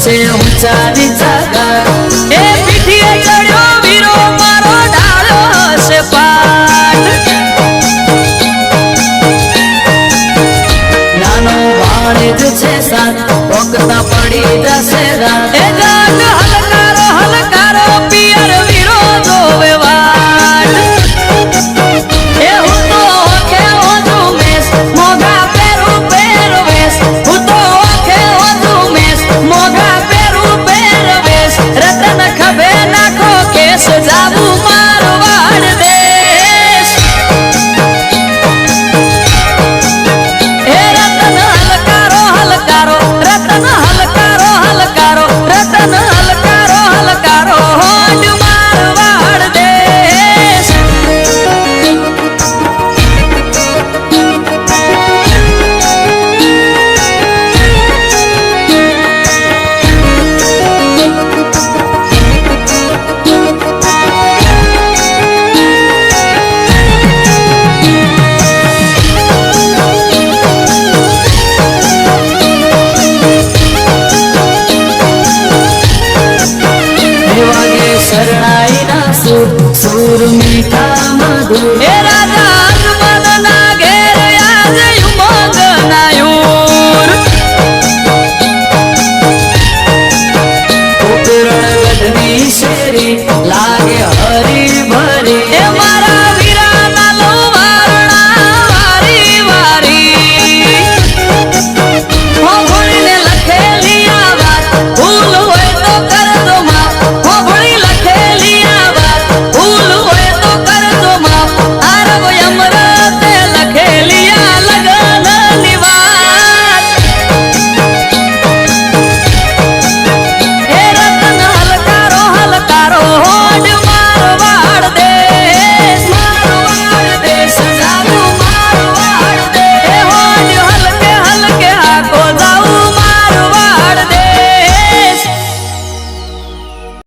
છે ઊંચા નીચા ગાર એ પીઠીએ ચડ્યો વીરો મારો ડાળ્યો છે પાટ નાનો વાણિજ છે સાત પોકતા પડી જશે રાત એ જાગ હલકારો હલકારો પિયર વીરો જોવે વાટ એ હું તો ઓખે ઓજું મેસ મોગા પેરું પહેરવેશ હું તો ઓખે ઓજું મેસ મોગા પેરું પહેરવેશ રતન ખભે નાખો કેસ જાવું મારવાડ દેશ એ રતન હલકારો હલકારો રતન હલકારો હલકારો રતન હલકારો હલકારો હોડ મારવાડ દેશ શરણાઈ ના સુર સુર મીઠા મધુર